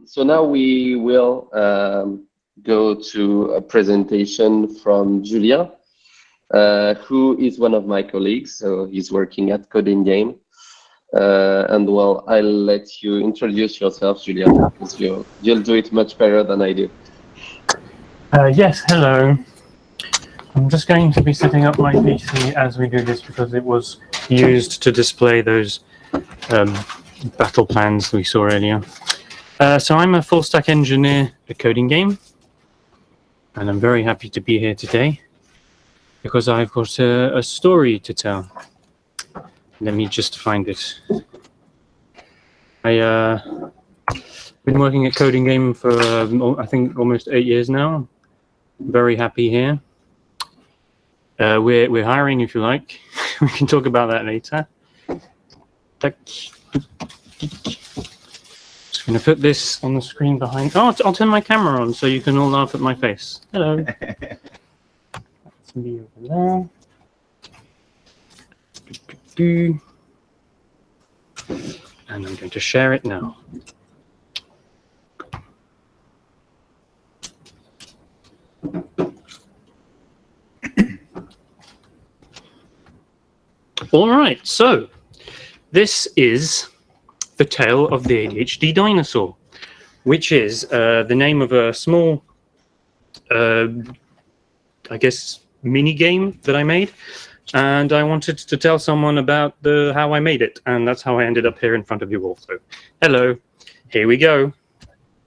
So now we will go to a presentation from Julien, who is one of my colleagues. So he's working at Coding Game. And well, I'll let you introduce yourself, Julien, because you'll do it much better than I do. Yes, hello. I'm just going to be setting up my PC as we do this because it was used to display those battle plans we saw earlier. So I'm a full stack engineer at Coding Game, and I'm very happy to be here today because I've got a story to tell. Let me just find it. I've been working at Coding Game for I think almost 8 years now. Very happy here. We're hiring if you like. We can talk about that later. Just going to put this on the screen behind. Oh, I'll turn my camera on so you can all laugh at my face. Hello. That's me over there. And I'm going to share it now. All right, so this is the tale of the ADHD Dinosaur, which is the name of a small, I guess, mini game that I made. And I wanted to tell someone about how I made it, and that's how I ended up here in front of you all. So, hello, here we go.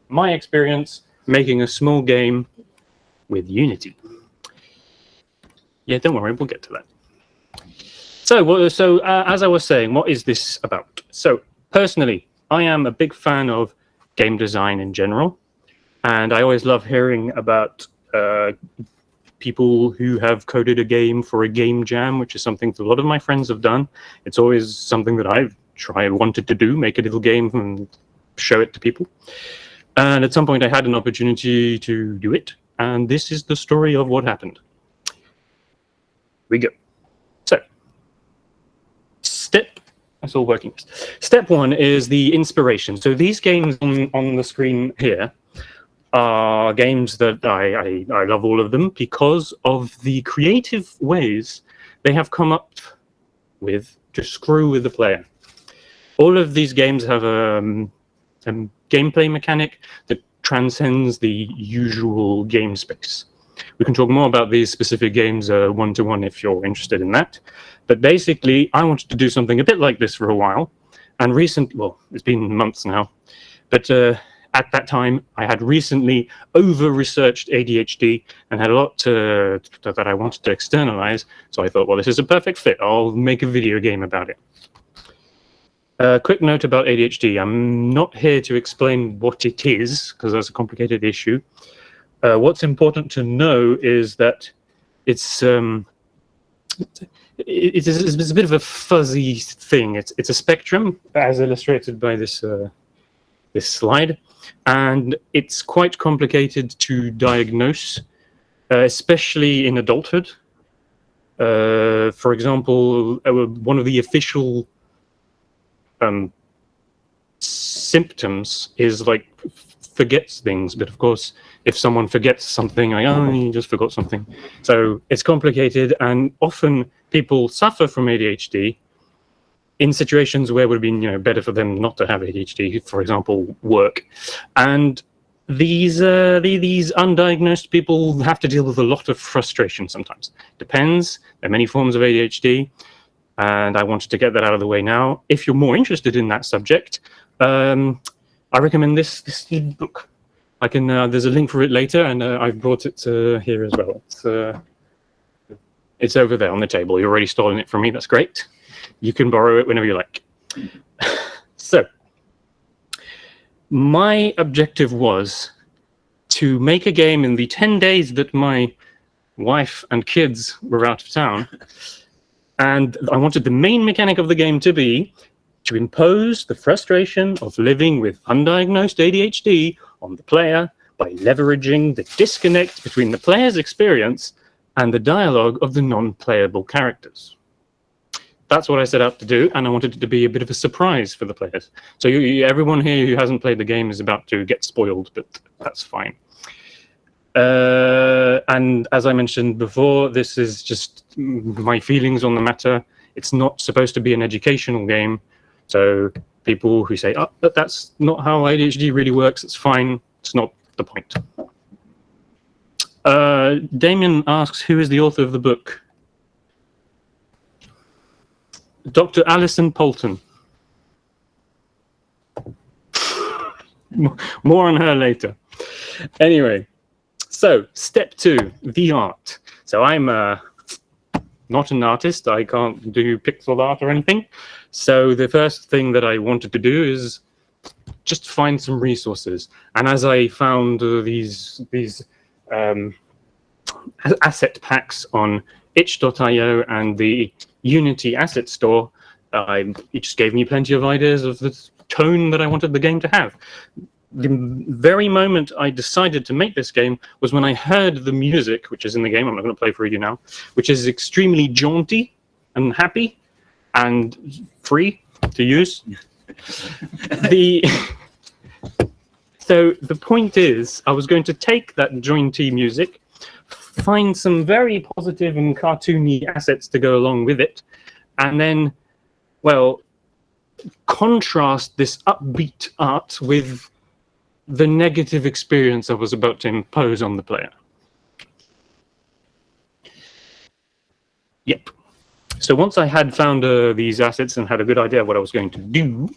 My experience making a small game with Unity. Yeah, don't worry, we'll get to that. So as I was saying, what is this about? So, personally, I am a big fan of game design in general, and I always love hearing about people who have coded a game for a game jam, which is something that a lot of my friends have done. It's always something that I've wanted to do, make a little game and show it to people. And at some point I had an opportunity to do it, and this is the story of what happened. We go. So, that's all working. Step one is the inspiration. So these games on the screen here are games that I love all of them because of the creative ways they have come up with to screw with the player. All of these games have a gameplay mechanic that transcends the usual game space. We can talk more about these specific games one-to-one if you're interested in that. But basically, I wanted to do something a bit like this for a while. And well, it's been months now. But at that time, I had recently over-researched ADHD and had a lot that I wanted to externalize. So I thought, well, this is a perfect fit. I'll make a video game about it. Quick note about ADHD. I'm not here to explain what it is, because that's a complicated issue. What's important to know is that it's a bit of a fuzzy thing. It's a spectrum, as illustrated by this slide, and it's quite complicated to diagnose, especially in adulthood. For example, one of the official symptoms is like forgets things, but of course if someone forgets something, like, oh, you just forgot something. So it's complicated, and often people suffer from ADHD in situations where it would have been better for them not to have ADHD, for example, work. And these undiagnosed people have to deal with a lot of frustration sometimes. Depends. There are many forms of ADHD, and I wanted to get that out of the way now. If you're more interested in that subject, I recommend this book. I can. There's a link for it later, and I've brought it here as well. It's over there on the table. You're already stolen it from me. That's great. You can borrow it whenever you like. So, my objective was to make a game in the 10 days that my wife and kids were out of town. And I wanted the main mechanic of the game to be to impose the frustration of living with undiagnosed ADHD on the player by leveraging the disconnect between the player's experience and the dialogue of the non-playable characters. that's what I set out to do, and I wanted it to be a bit of a surprise for the players. So everyone here who hasn't played the game is about to get spoiled, but that's fine. And as I mentioned before, this is just my feelings on the matter. It's not supposed to be an educational game. So people who say, oh, but that's not how ADHD really works, it's fine. It's not the point. Damien asks, who is the author of the book? Dr. Alison Poulton. More on her later. Anyway, so step 2, the art. So I'm not an artist. I can't do pixel art or anything. So the first thing that I wanted to do is just find some resources. And as I found these asset packs on itch.io and the Unity asset store, it just gave me plenty of ideas of the tone that I wanted the game to have. The very moment I decided to make this game was when I heard the music, which is in the game, I'm not going to play for you now, which is extremely jaunty and happy and free to use. So the point is, I was going to take that jaunty music, find some very positive and cartoony assets to go along with it, and then, well, contrast this upbeat art with the negative experience I was about to impose on the player. Yep. So once I had found these assets and had a good idea of what I was going to do,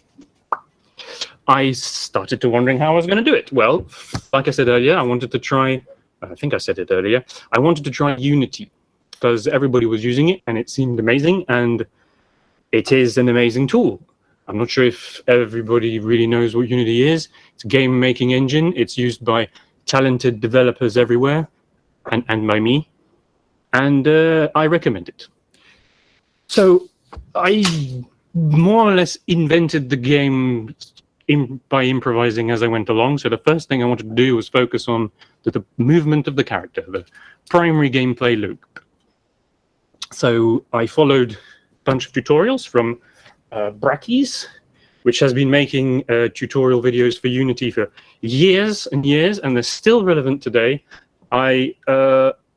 I started to wondering how I was going to do it. Well, like I said earlier, I wanted to try, I think I said it earlier, I wanted to try Unity because everybody was using it and it seemed amazing, and it is an amazing tool. I'm not sure if everybody really knows what Unity is. It's a game-making engine. It's used by talented developers everywhere, and by me. And I recommend it. So I more or less invented the game by improvising as I went along. So the first thing I wanted to do was focus on the movement of the character, the primary gameplay loop. So I followed a bunch of tutorials from Brackies, which has been making tutorial videos for Unity for years and years, and they're still relevant today. I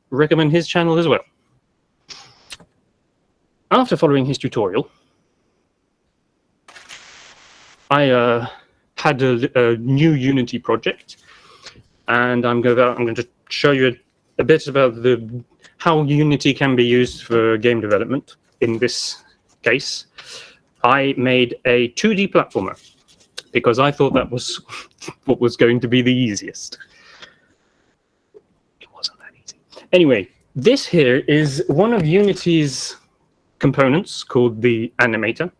recommend his channel as well. After following his tutorial, I had a new Unity project, and I'm going to show you a bit about how Unity can be used for game development. In this case, I made a 2D platformer because I thought that was what was going to be the easiest. It wasn't that easy. Anyway, this here is one of Unity's components called the Animator,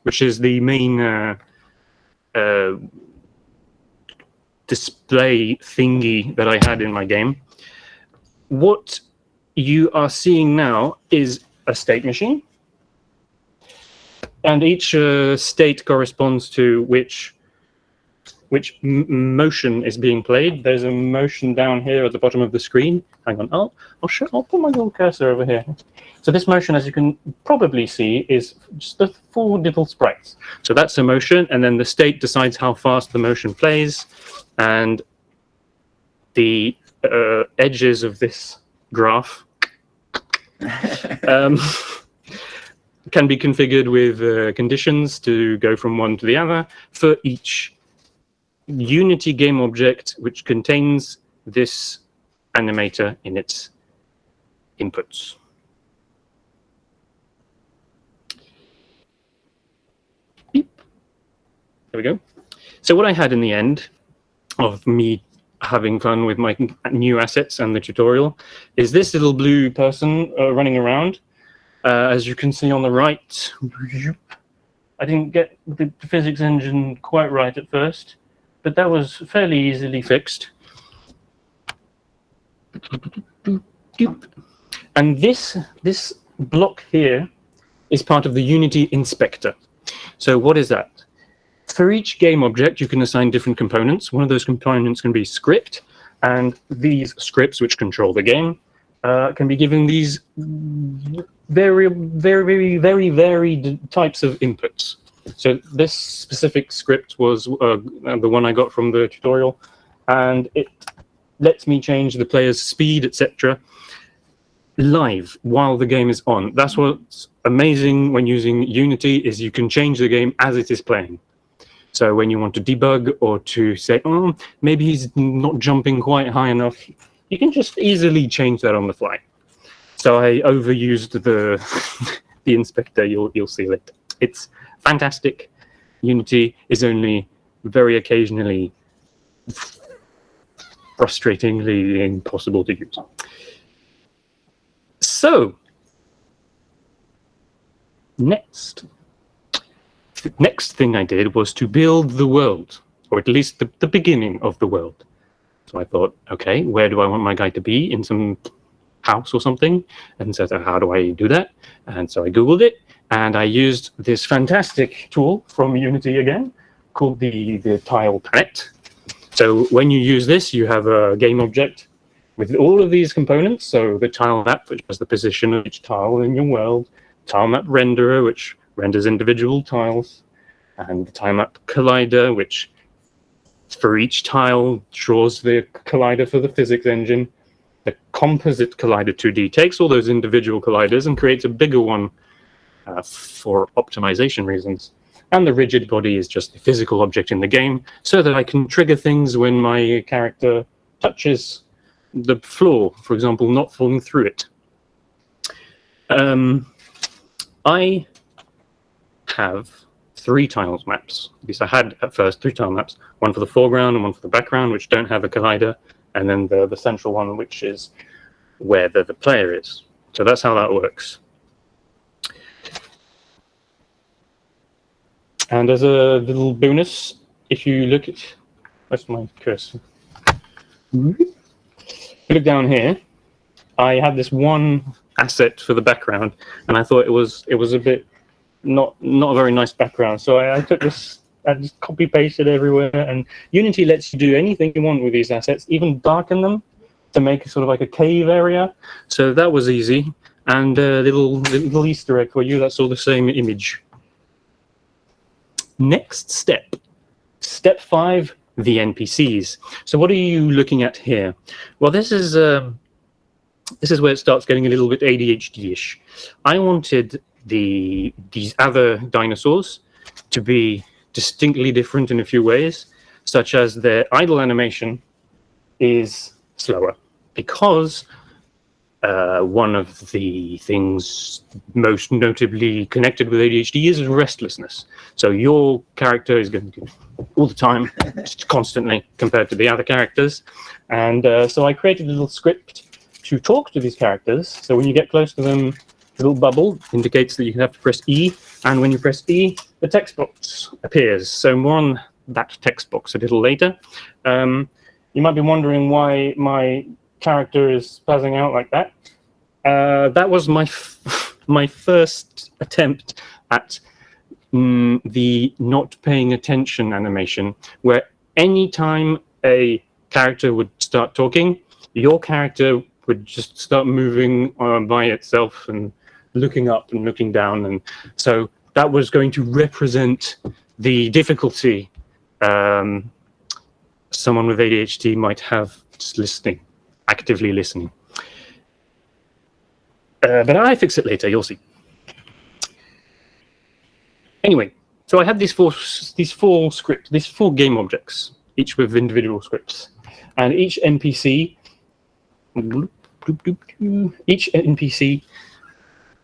which is the main display thingy that I had in my game. What you are seeing now is a state machine, and each state corresponds to which motion is being played. There's a motion down here at the bottom of the screen. Hang on, I'll put my little cursor over here. So this motion, as you can probably see, is just the 4 little sprites. So that's a motion, and then the state decides how fast the motion plays, and the edges of this graph can be configured with conditions to go from one to the other for each Unity game object which contains this animator in its inputs. Beep. There we go. So what I had in the end of me having fun with my new assets and the tutorial is this little blue person running around. As you can see on the right, I didn't get the physics engine quite right at first, but that was fairly easily fixed. And this block here is part of the Unity inspector. So what is that? For each game object, you can assign different components. One of those components can be script, and these scripts, which control the game, can be given these very, very, very varied types of inputs. So this specific script was the one I got from the tutorial, and it lets me change the player's speed, etc., live while the game is on. That's what's amazing when using Unity, is you can change the game as it is playing. So when you want to debug or to say, oh, maybe he's not jumping quite high enough, you can just easily change that on the fly. So I overused the the inspector. You'll see later. It's fantastic. Unity is only very occasionally frustratingly impossible to use. So next thing I did was to build the world, or at least the beginning of the world. So I thought, okay, where do I want my guy to be? In some house or something? And so how do I do that? And so I Googled it, and I used this fantastic tool from Unity again, called the tile palette. So when you use this, you have a game object with all of these components. So the tile map, which has the position of each tile in your world, tile map renderer, which renders individual tiles, and the tile map collider, which for each tile draws the collider for the physics engine. The composite collider 2D takes all those individual colliders and creates a bigger one for optimization reasons. And the rigid body is just the physical object in the game, so that I can trigger things when my character touches the floor, for example, not falling through it. I have 3 tiles maps. At least I had at first 3 tile maps, one for the foreground and one for the background, which don't have a collider, and then the central one, which is where the player is. So that's how that works. And as a little bonus, if you look at, where's my cursor? Look down here, I had this one asset for the background, and I thought it was a bit not a very nice background. So I took this, I just copy pasted everywhere, and Unity lets you do anything you want with these assets, even darken them to make sort of like a cave area. So that was easy, and a little Easter egg for you. That's all the same image. Next step, step 5, the NPCs. So what are you looking at here? Well, this is where it starts getting a little bit ADHD-ish. I wanted these other dinosaurs to be distinctly different in a few ways, such as their idle animation is slower, because one of the things most notably connected with ADHD is restlessness. So your character is going to all the time, just constantly, compared to the other characters. And so I created a little script to talk to these characters. So when you get close to them, a little bubble indicates that you have to press E. And when you press E, the text box appears. So more on that text box a little later. You might be wondering why my character is spazzing out like that. That was my first attempt at the not paying attention animation, where anytime a character would start talking, your character would just start moving by itself and looking up and looking down. And so that was going to represent the difficulty someone with ADHD might have just listening, actively listening. But I fix it later, you'll see. Anyway, so I had these four game objects, each with individual scripts, and each NPC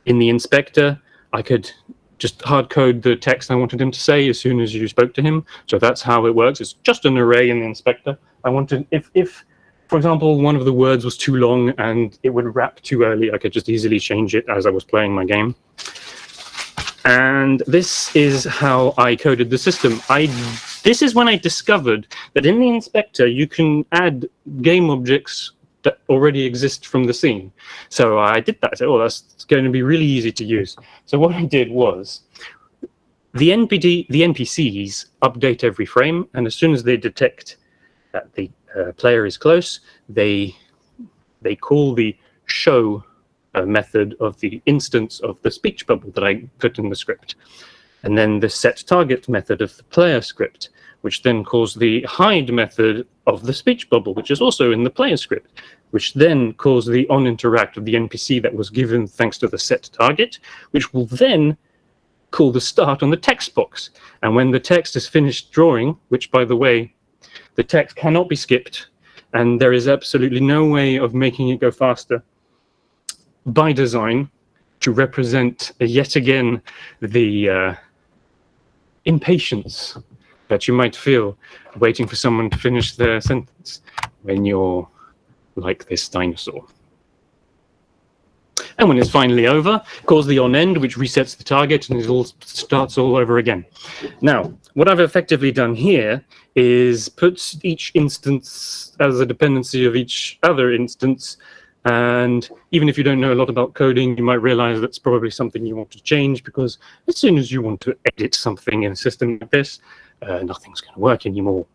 in the inspector, I could just hard code the text I wanted him to say as soon as you spoke to him. So that's how it works. It's just an array in the inspector. I wanted, if for example, one of the words was too long and it would wrap too early, I could just easily change it as I was playing my game. And this is how I coded the system. This is when I discovered that in the inspector, you can add game objects that already exist from the scene. So I did that. I said, oh, that's going to be really easy to use. So what I did was, the NPCs update every frame, and as soon as they detect that the player is close, they call the show method of the instance of the speech bubble that I put in the script. And then the set target method of the player script, which then calls the hide method of the speech bubble, which is also in the player script, which then calls the on interact of the NPC that was given thanks to the set target, which will then call the start on the text box. And when the text is finished drawing, which by the way, the text cannot be skipped, and there is absolutely no way of making it go faster by design to represent yet again the impatience that you might feel waiting for someone to finish their sentence when you're like this dinosaur. And when it's finally over, calls the on end, which resets the target, and it all starts all over again. Now, what I've effectively done here is put each instance as a dependency of each other instance. And even if you don't know a lot about coding, you might realize that's probably something you want to change, because as soon as you want to edit something in a system like this, nothing's going to work anymore.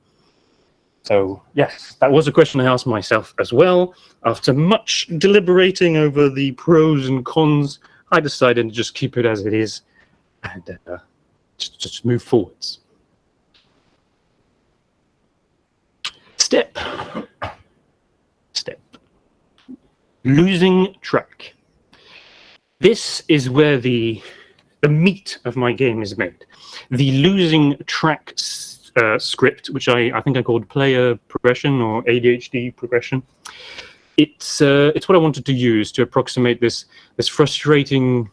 So yes, that was a question I asked myself as well. After much deliberating over the pros and cons, I decided to just keep it as it is and just move forwards. Step. Losing track. This is where the meat of my game is made. The losing track script, which I think I called player progression or ADHD progression. It's what I wanted to use to approximate this frustrating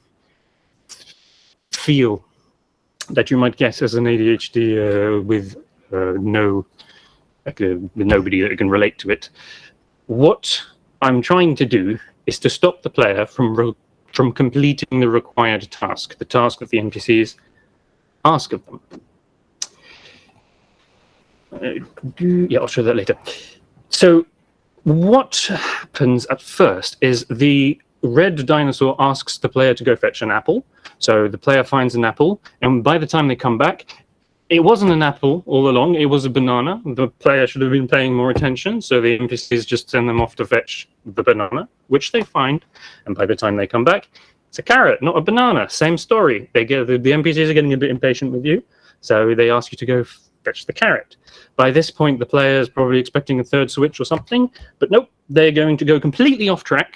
feel that you might get as an ADHD with nobody that can relate to it. What I'm trying to do is to stop the player from completing the required task, the task that the NPCs ask of them. Yeah, I'll show that later. So what happens at first is the red dinosaur asks the player to go fetch an apple. So the player finds an apple, and by the time they come back, it wasn't an apple all along, it was a banana. The player should have been paying more attention, so the NPCs just send them off to fetch the banana, which they find, and by the time they come back, it's a carrot, not a banana. Same story. The NPCs are getting a bit impatient with you, so they ask you to go fetch the carrot. By this point, the player is probably expecting a third switch or something, but nope, they're going to go completely off track.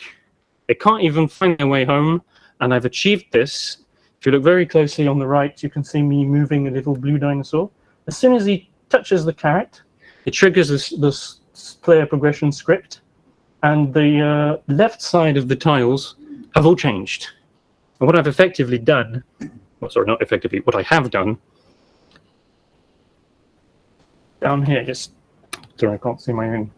They can't even find their way home, and I've achieved this. If you look very closely on the right, you can see me moving a little blue dinosaur. As soon as he touches the carrot, it triggers this player progression script, and the left side of the tiles have all changed. And what I've effectively done, well, sorry, not effectively, what I have done, down here, sorry, I can't see my own.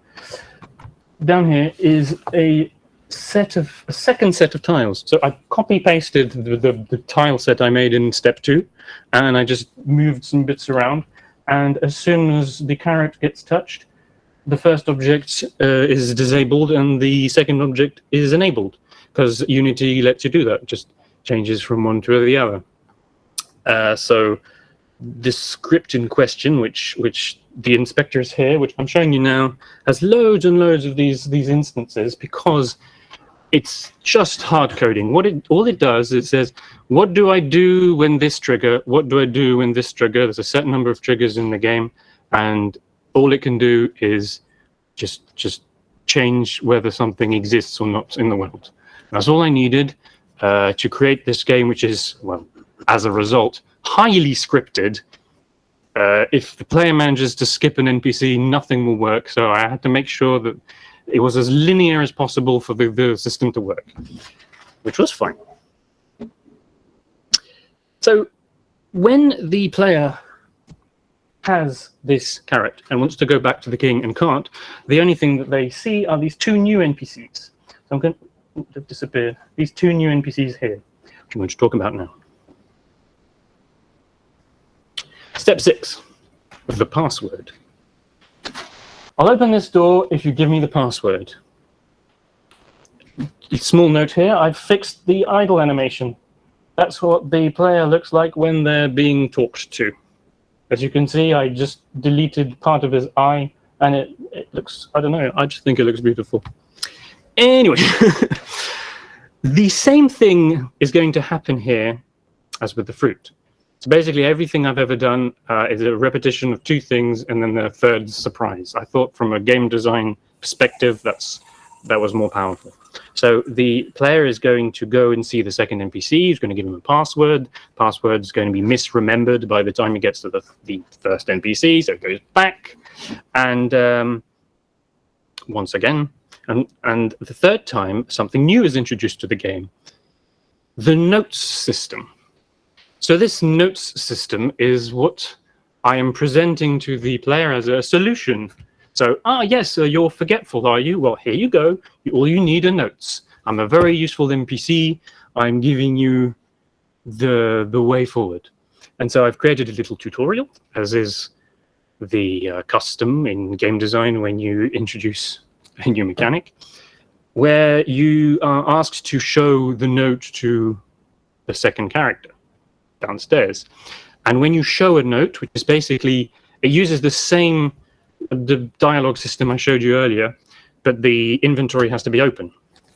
Down here is a second set of tiles. So I copy pasted the tile set I made in step 2, and I just moved some bits around. And as soon as the carrot gets touched, the first object is disabled and the second object is enabled, because Unity lets you do that. It just changes from one to the other. So the script in question, which the inspector is here, which I'm showing you now, has loads and loads of these instances, because it's just hard coding. All it does is it says, what do I do when this trigger? What do I do when this trigger? There's a set number of triggers in the game, and all it can do is just change whether something exists or not in the world. That's all I needed to create this game, which is, well, as a result, highly scripted. If the player manages to skip an NPC, nothing will work. So I had to make sure that it was as linear as possible for the system to work, which was fine. So when the player has this carrot and wants to go back to the king and can't, the only thing that they see are these 2 new NPCs. So I'm going to disappear. These 2 new NPCs here, which I'm going to talk about now. Step 6, the password. I'll open this door if you give me the password. Small note here, I've fixed the idle animation. That's what the player looks like when they're being talked to. As you can see, I just deleted part of his eye, and it looks, I don't know, I just think it looks beautiful. Anyway, The same thing is going to happen here as with the fruit. So basically everything I've ever done is a repetition of two things and then the third surprise. I thought from a game design perspective that was more powerful. So the player is going to go and see the second NPC. He's going to give him a password. Password is going to be misremembered by the time he gets to the first NPC, so it goes back. And once again, and the third time, something new is introduced to the game. The notes system. So this notes system is what I am presenting to the player as a solution. So, yes, you're forgetful, are you? Well, here you go. All you need are notes. I'm a very useful NPC. I'm giving you the way forward. And so I've created a little tutorial, as is the custom in game design when you introduce a new mechanic, where you are asked to show the note to the second character downstairs. And when you show a note, which is basically, it uses the dialogue system I showed you earlier, but the inventory has to be open.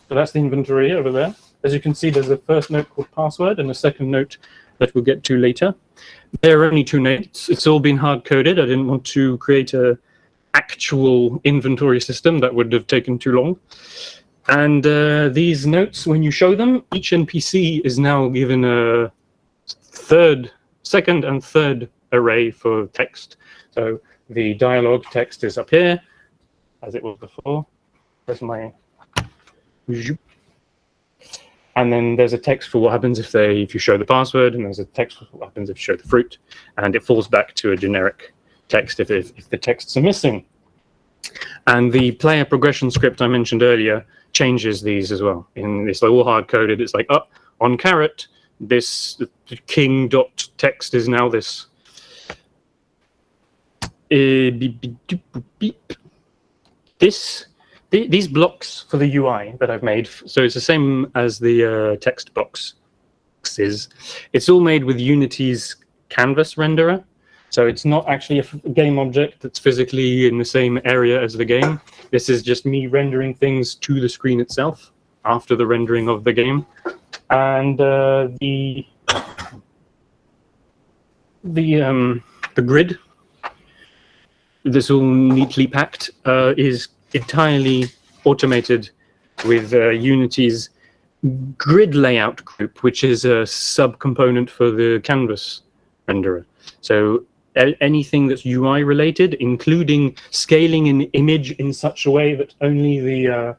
So that's the inventory over there. As you can see, there's a first note called password and a second note that we'll get to later. There are only two notes. It's all been hard-coded. I didn't want to create a actual inventory system. That would have taken too long. And these notes, when you show them, each NPC is now given a second and third array for text. So the dialogue text is up here, as it was before. There's my... And then there's a text for what happens if you show the password, and there's a text for what happens if you show the fruit, and it falls back to a generic text if the texts are missing. And the player progression script I mentioned earlier changes these as well. It's all hard-coded. It's like, on carrot, this king.text is now this. These blocks for the UI that I've made, so it's the same as the text boxes. It's all made with Unity's canvas renderer. So it's not actually a game object that's physically in the same area as the game. This is just me rendering things to the screen itself after the rendering of the game. And the grid, this all neatly packed, is entirely automated with Unity's grid layout group, which is a subcomponent for the canvas renderer. So anything that's UI related, including scaling an image in such a way that only the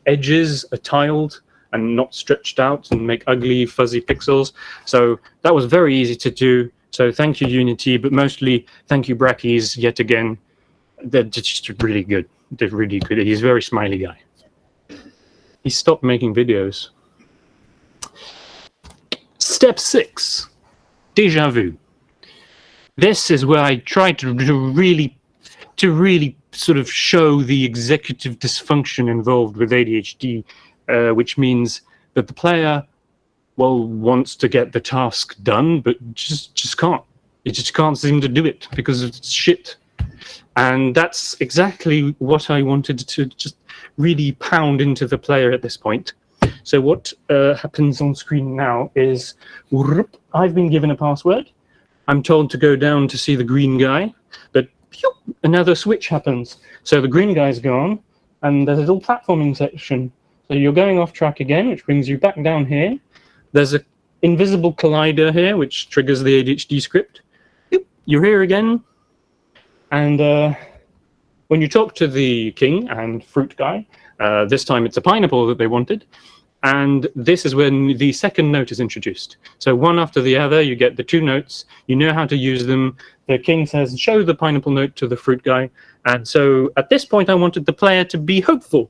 edges are tiled and not stretched out and make ugly fuzzy pixels. So that was very easy to do. So thank you, Unity, but mostly thank you, Brackies, yet again. They're just really good. They're really good. He's a very smiley guy. He stopped making videos. Step 6, Deja Vu. This is where I try to really sort of show the executive dysfunction involved with ADHD, which means that the player, wants to get the task done, but just can't. It just can't seem to do it because it's shit. And that's exactly what I wanted to just really pound into the player at this point. So what happens on screen now is, I've been given a password. I'm told to go down to see the green guy, but another switch happens. So the green guy's gone, and there's a little platforming section. So you're going off track again, which brings you back down here. There's an invisible collider here, which triggers the ADHD script. You're here again. And when you talk to the king and fruit guy, this time it's a pineapple that they wanted. And this is when the second note is introduced. So one after the other, you get the two notes. You know how to use them. The king says, show the pineapple note to the fruit guy. And so at this point, I wanted the player to be hopeful.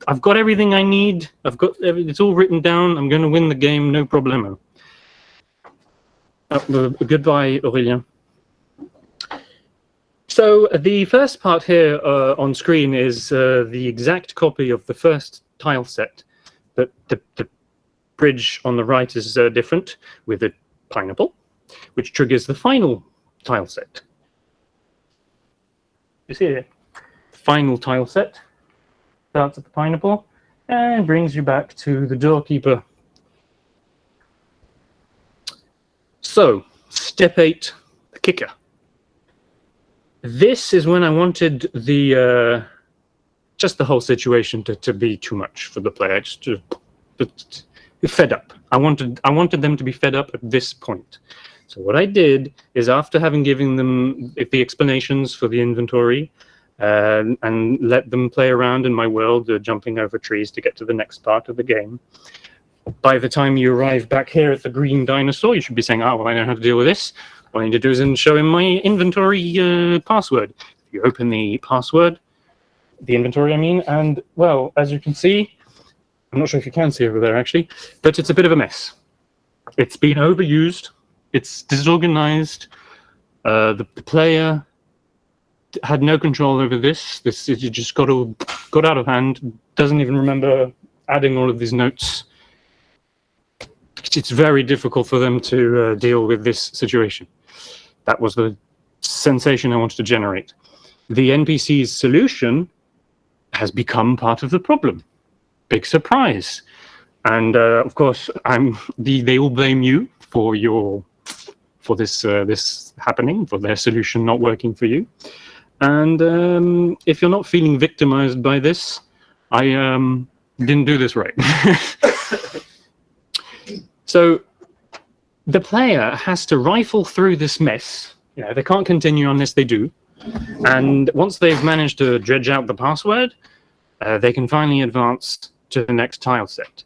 I've got everything I need. It's all written down. I'm going to win the game, no problemo. Goodbye, Aurélien. So the first part here on screen is the exact copy of the first tile set. But the bridge on the right is different with a pineapple, which triggers the final tile set. You see it? Final tile set starts at the pineapple, and brings you back to the doorkeeper. So, step 8, the kicker. This is when I wanted the just the whole situation to be too much for the player. Just fed up. I wanted them to be fed up at this point. So what I did is, after having given them the explanations for the inventory, and let them play around in my world, jumping over trees to get to the next part of the game. By the time you arrive back here at the green dinosaur, you should be saying, "Oh, well, I know how to deal with this. What I need to do is show him my inventory password." If you open the password, the inventory, I mean, and, well, as you can see, I'm not sure if you can see over there, actually, but it's a bit of a mess. It's been overused. It's disorganized. The player had no control over this. You just got out of hand. Doesn't even remember adding all of these notes. It's very difficult for them to deal with this situation. That was the sensation I wanted to generate. The NPC's solution has become part of the problem. Big surprise. And of course, they all blame you for this happening, for their solution not working for you. And if you're not feeling victimized by this, I didn't do this right. So the player has to rifle through this mess. You know, they can't continue unless they do. And once they've managed to dredge out the password, they can finally advance to the next tile set.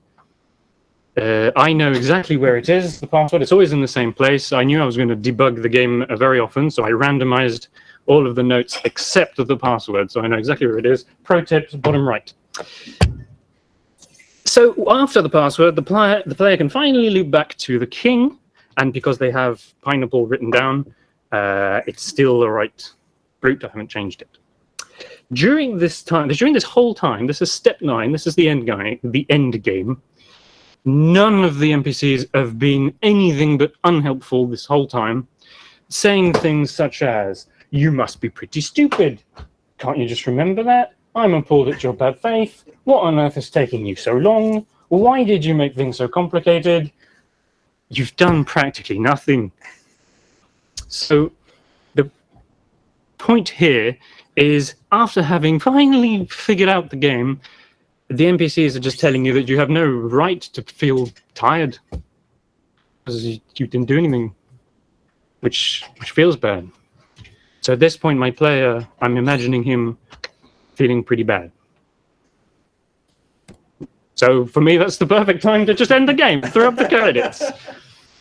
I know exactly where it is, the password. It's always in the same place. I knew I was going to debug the game very often, so I randomized all of the notes except the password, so I know exactly where it is. Pro tip, bottom right. So after the password, the player can finally loop back to the king, and because they have pineapple written down, it's still the right route. I haven't changed it. During this whole time, this is step 9. This is the end game. None of the NPCs have been anything but unhelpful this whole time, saying things such as, "You must be pretty stupid. Can't you just remember that? I'm appalled at your bad faith. What on earth is taking you so long? Why did you make things so complicated? You've done practically nothing." So the point here is, after having finally figured out the game, the NPCs are just telling you that you have no right to feel tired because you didn't do anything, which feels bad. So at this point, my player, I'm imagining him feeling pretty bad. So for me, that's the perfect time to just end the game, throw up the credits,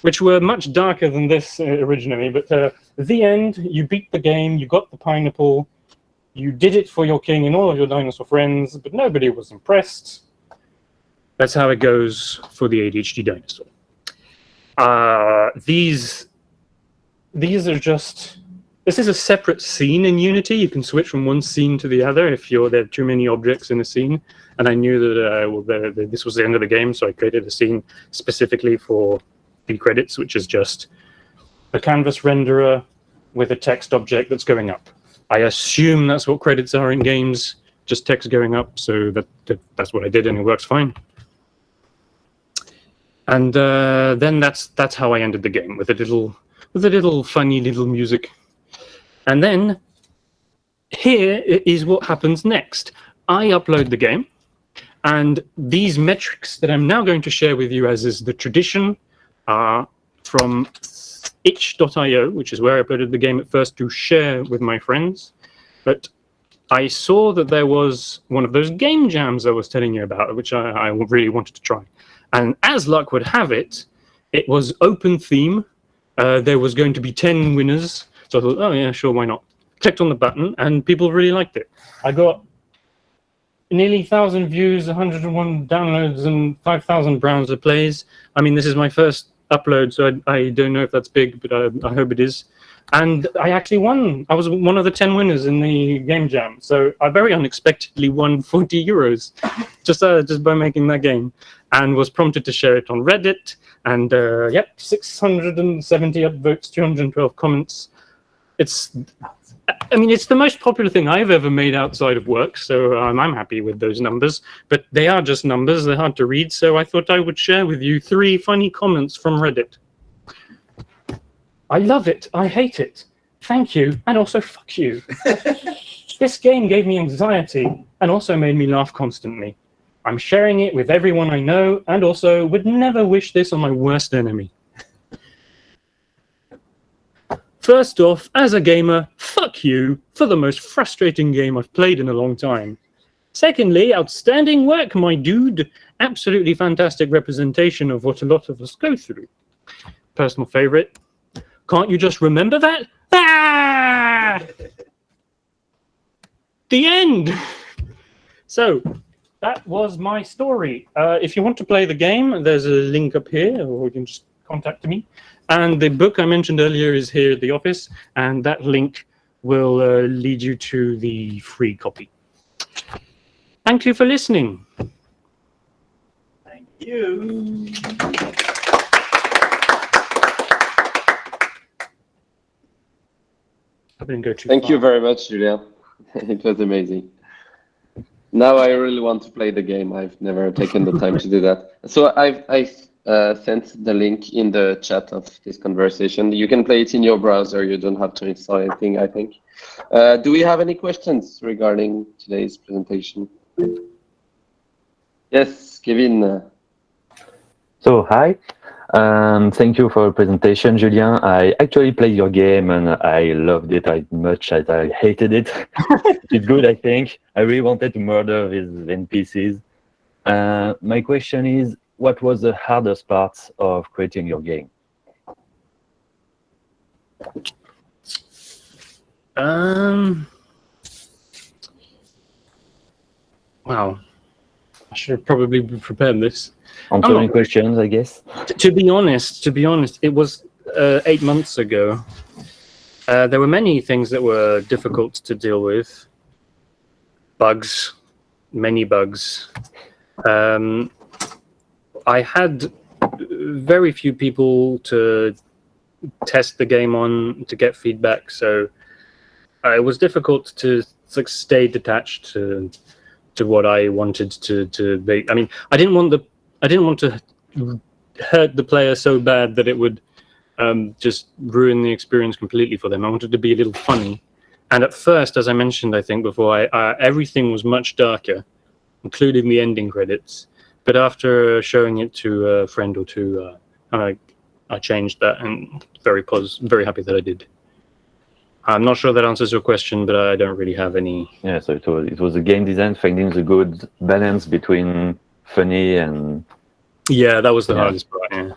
which were much darker than this originally. But at the end, you beat the game, you got the pineapple, you did it for your king and all of your dinosaur friends, but nobody was impressed. That's how it goes for the ADHD Dinosaur. These are just... This is a separate scene in Unity. You can switch from one scene to the other if there are too many objects in a scene. And I knew that this was the end of the game, so I created a scene specifically for the credits, which is just a canvas renderer with a text object that's going up. I assume that's what credits are in games, just text going up, so that's what I did, and it works fine. And then that's how I ended the game, with a little funny little music. And then here is what happens next. I upload the game, and these metrics that I'm now going to share with you, as is the tradition, are from itch.io, which is where I uploaded the game at first to share with my friends. But I saw that there was one of those game jams I was telling you about, which I really wanted to try. And as luck would have it, it was open theme. There was going to be 10 winners. So I thought, oh yeah, sure, why not? Clicked on the button, and people really liked it. I got nearly 1,000 views, 101 downloads, and 5,000 browser plays. I mean, this is my first upload, so I don't know if that's big, but I hope it is. And I actually won. I was one of the 10 winners in the game jam. So I very unexpectedly won 40 euros just by making that game, and was prompted to share it on Reddit. And yep, 670 upvotes, 212 comments. It's I mean, it's the most popular thing I've ever made outside of work, so I'm happy with those numbers. But they are just numbers; they're hard to read. So I thought I would share with you 3 funny comments from Reddit. I love it. I hate it. Thank you, and also fuck you. This game gave me anxiety and also made me laugh constantly. I'm sharing it with everyone I know, and also would never wish this on my worst enemy. First off, as a gamer, fuck you for the most frustrating game I've played in a long time. Secondly, outstanding work, my dude. Absolutely fantastic representation of what a lot of us go through. Personal favorite. Can't you just remember that? Ah! The end. So, that was my story. If you want to play the game, there's a link up here, or you can just contact me. And the book I mentioned earlier is here at the office, and that link will lead you to the free copy. Thank you for listening. Thank you. I didn't go too Thank far. you very much, Julien. It was amazing. Now I really want to play the game. I've never taken the time to do that. So I've sent the link in the chat of this conversation. You can play it in your browser. You don't have to install anything, I think. Do we have any questions regarding today's presentation? Yes, Kevin. So, hi. Thank you for the presentation, Julien. I actually played your game and I loved it as much as I hated it. It's good, I think. I really wanted to murder these NPCs. My question is, what was the hardest part of creating your game? Wow. I should have probably prepared this. Answering questions, I guess. To be honest, it was 8 months ago. There were many things that were difficult to deal with. Bugs, many bugs. I had very few people to test the game on to get feedback, so it was difficult to stay detached to what I wanted to be. I mean, I didn't want to hurt the player so bad that it would just ruin the experience completely for them. I wanted to be a little funny. And at first, as I mentioned, I think before, everything was much darker, including the ending credits. But after showing it to a friend or two, I changed that, and very happy that I did. I'm not sure that answers your question, but I don't really have any. Yeah, so it was a game design, finding the good balance between funny and... Yeah, that was the hardest part, yeah.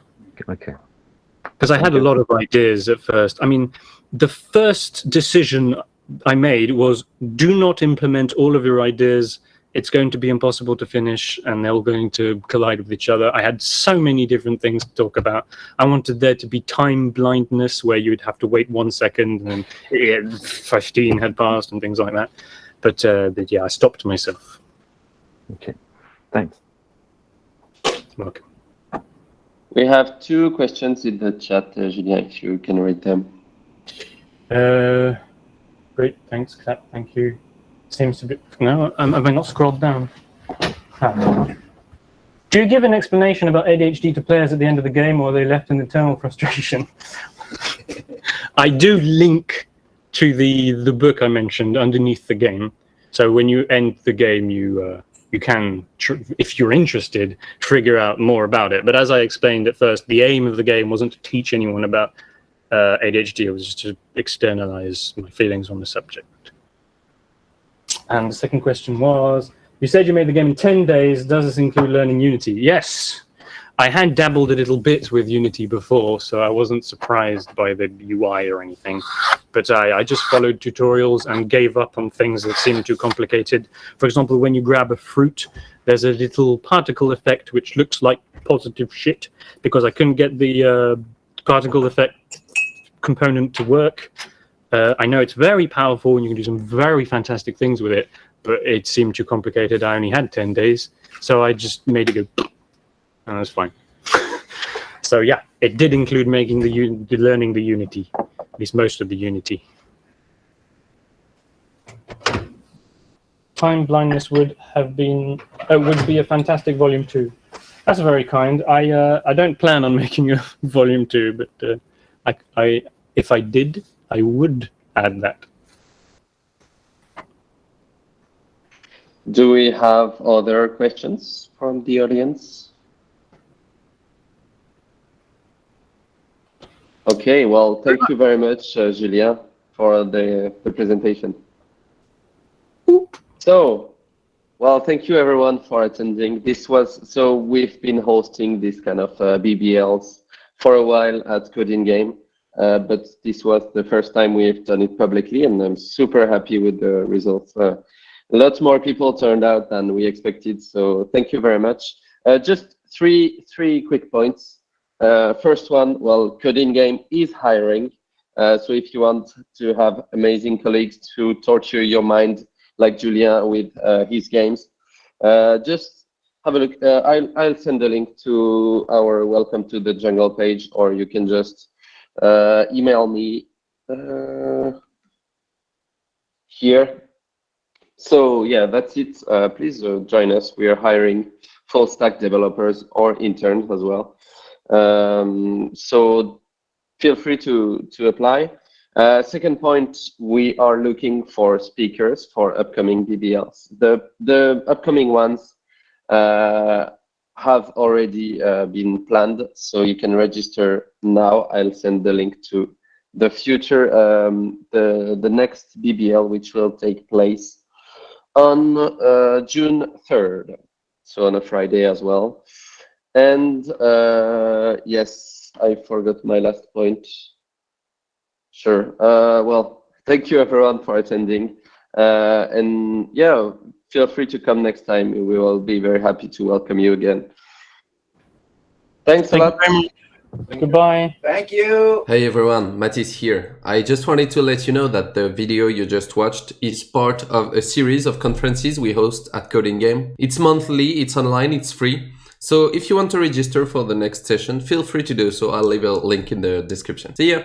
Okay. Because I had a lot of ideas at first. I mean, the first decision I made was, do not implement all of your ideas. It's going to be impossible to finish, and they're all going to collide with each other. I had so many different things to talk about. I wanted there to be time blindness, where you'd have to wait 1 second, and 15 had passed, and things like that. But yeah, I stopped myself. Okay, thanks. Welcome. We have 2 questions in the chat, Julien, if you can read them. Great, thanks, Clap. Thank you. Seems to be... No, have I not scrolled down? Do you give an explanation about ADHD to players at the end of the game, or are they left in eternal frustration? I do link to the book I mentioned underneath the game. So when you end the game, you can, if you're interested, figure out more about it. But as I explained at first, the aim of the game wasn't to teach anyone about ADHD. It was just to externalize my feelings on the subject. And the second question was, you said you made the game in 10 days. Does this include learning Unity? Yes. I had dabbled a little bit with Unity before, so I wasn't surprised by the UI or anything. But I just followed tutorials and gave up on things that seemed too complicated. For example, when you grab a fruit, there's a little particle effect which looks like positive shit, because I couldn't get the particle effect component to work. I know it's very powerful and you can do some very fantastic things with it, but it seemed too complicated. I only had 10 days, so I just made it go, and that's fine. So yeah, it did include making learning the Unity, at least most of the Unity. Time blindness would be a fantastic volume 2. That's very kind. I don't plan on making a volume 2, but if I did, I would add that. Do we have other questions from the audience? Okay, well, thank you very much, Julien, for the presentation. So, well, thank you everyone for attending. We've been hosting this kind of BBLs for a while at Coding Game, but this was the first time we've done it publicly, and I'm super happy with the results. A lot more people turned out than we expected, so thank you very much. Just three quick points. First one, well, Coding Game is hiring, so if you want to have amazing colleagues to torture your mind like Julien with his games, just have a look. I'll send a link to our Welcome to the Jungle page, or you can just email me here. So yeah, that's it. Please join us. We are hiring full stack developers or interns as well. So feel free to apply. Second point, we are looking for speakers for upcoming BBLs. The upcoming ones have already been planned, so you can register now. I'll send the link to the future, the next BBL, which will take place on June 3rd, so on a Friday as well. And yes, I forgot my last point. Sure. Well, thank you everyone for attending. And yeah, feel free to come next time. We will be very happy to welcome you again. Thanks a lot. Goodbye. Thank you. Hey everyone, Mathis here. I just wanted to let you know that the video you just watched is part of a series of conferences we host at Coding Game. It's monthly, it's online, it's free. So if you want to register for the next session, feel free to do so. I'll leave a link in the description. See ya!